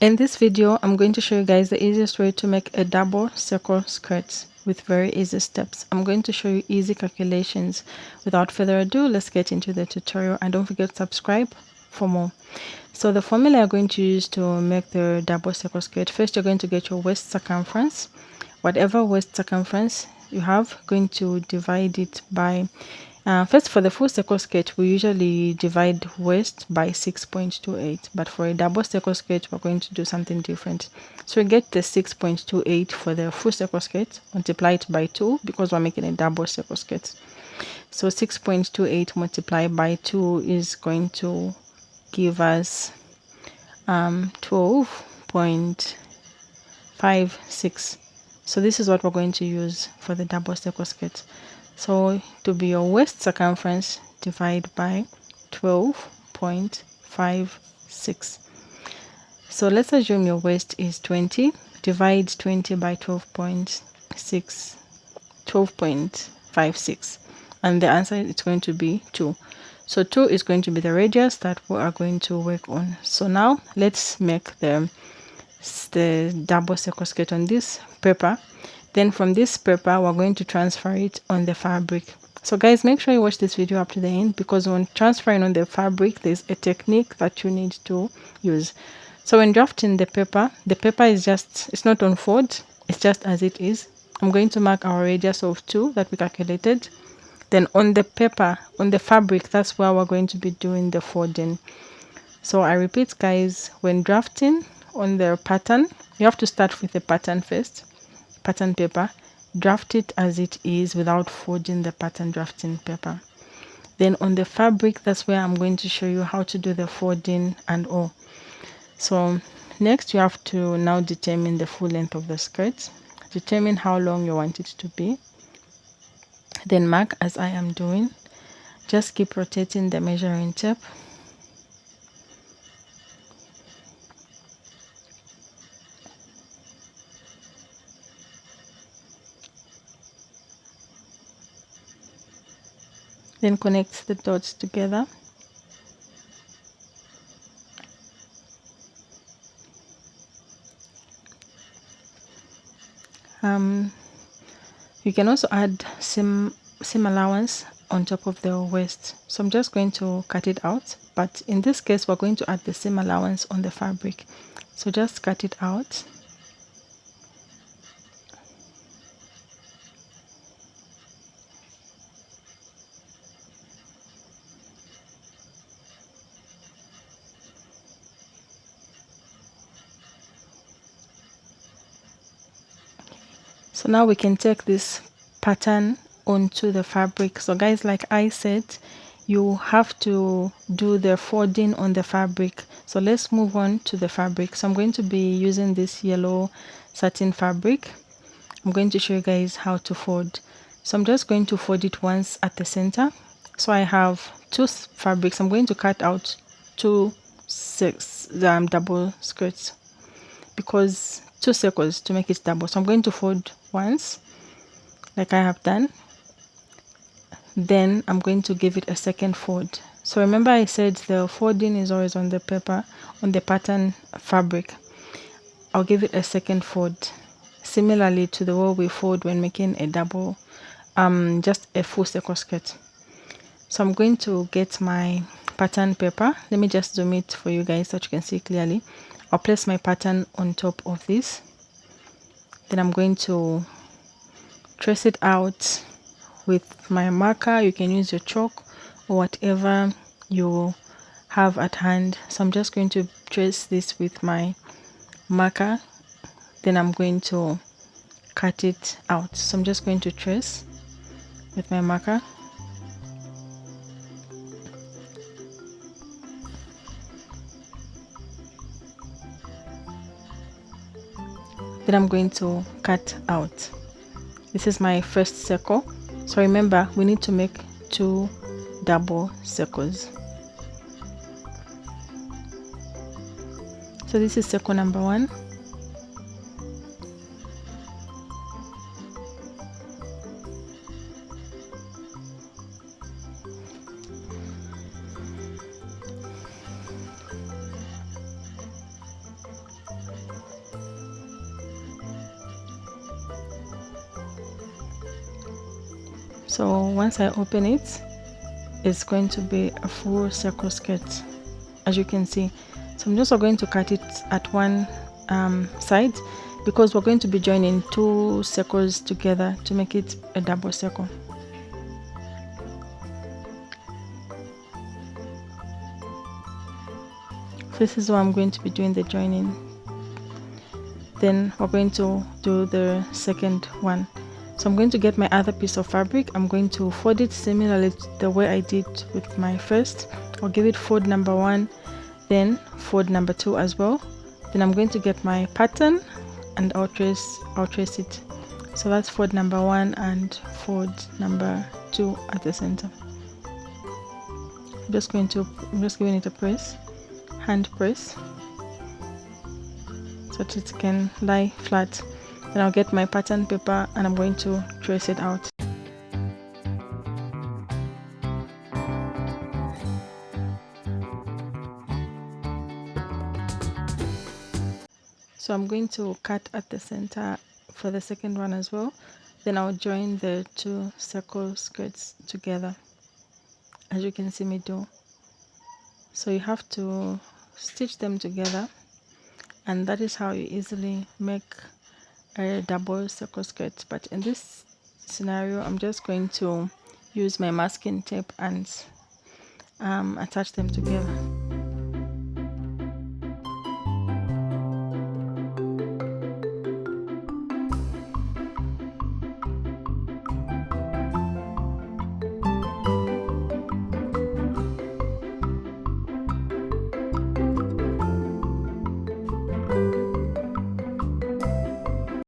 In this video, I'm going to show you guys the easiest way to make a double circle skirt with very easy steps. I'm going to show you easy calculations. Without further ado, let's get into the tutorial, and don't forget to subscribe for more. So the formula you're going to use to make the double circle skirt, first you're going to get your waist circumference. Whatever waist circumference you have, going to divide it by first, for the full circle skirt, we usually divide waist by 6.28, but for a double circle skirt, we're going to do something different. So we get the 6.28 for the full circle skirt, multiply it by 2 because we're making a double circle skirt. So 6.28 multiplied by 2 is going to give us 12.56. So this is what we're going to use for the double circle skirt. So to be your waist circumference, divide by 12.56. So let's assume your waist is 20. Divide 20 by 12.56, and the answer is going to be 2. So 2 is going to be the radius that we are going to work on. So now let's make the double circle skirt on this paper. Then from this paper, we're going to transfer it on the fabric. So guys, make sure you watch this video up to the end, because when transferring on the fabric, there's a technique that you need to use. So when drafting the paper is just, it's not on fold, it's just as it is. I'm going to mark our radius of 2 that we calculated. Then on the paper, on the fabric, that's where we're going to be doing the folding. So I repeat guys, when drafting on the pattern, you have to start with the pattern first. Pattern paper, draft it as it is without folding the pattern drafting paper. Then on the fabric, that's where I'm going to show you how to do the folding and all. So next you have to now determine the full length of the skirt, determine how long you want it to be, then mark as I am doing. Just keep rotating the measuring tape. Then connect the dots together. You can also add seam allowance on top of the waist. So I'm just going to cut it out, but in this case we're going to add the seam allowance on the fabric. So just cut it out. So now we can take this pattern onto the fabric. So guys, like I said, you have to do the folding on the fabric. So let's move on to the fabric. So I'm going to be using this yellow satin fabric. I'm going to show you guys how to fold. So I'm just going to fold it once at the center. So I have two fabrics. I'm going to cut out two double skirts, because 2 circles to make it double. So I'm going to fold once like I have done, then I'm going to give it a second fold. So remember I said the folding is always on the paper, on the pattern fabric. I'll give it a second fold, similarly to the way we fold when making a double, just a full circle skirt. So I'm going to get my pattern paper. Let me just zoom it for you guys so that you can see clearly. I'll place my pattern on top of this. Then I'm going to trace it out with my marker. You can use your chalk or whatever you have at hand. So I'm just going to trace this with my marker. Then I'm going to cut it out. So I'm just going to trace with my marker. Then I'm going to cut out. This is my first circle. So remember, we need to make 2 double circles. So this is circle number 1. So once I open it, it's going to be a full circle skirt, as you can see. So I'm just going to cut it at one side, because we're going to be joining 2 circles together to make it a double circle. This is where I'm going to be doing the joining. Then we're going to do the second one. So I'm going to get my other piece of fabric. I'm going to fold it similarly to the way I did with my first. I'll give it fold number 1, then fold number 2 as well. Then I'm going to get my pattern and I'll trace it. So that's fold number 1 and fold number 2 at the center. I'm just giving it a press, hand press, so that it can lie flat. Then I'll get my pattern paper and I'm going to trace it out. So I'm going to cut at the center for the second one as well. Then I'll join the 2 circle skirts together, as you can see me do. So you have to stitch them together, and that is how you easily make a double circle skirt. But in this scenario, I'm just going to use my masking tape and attach them together.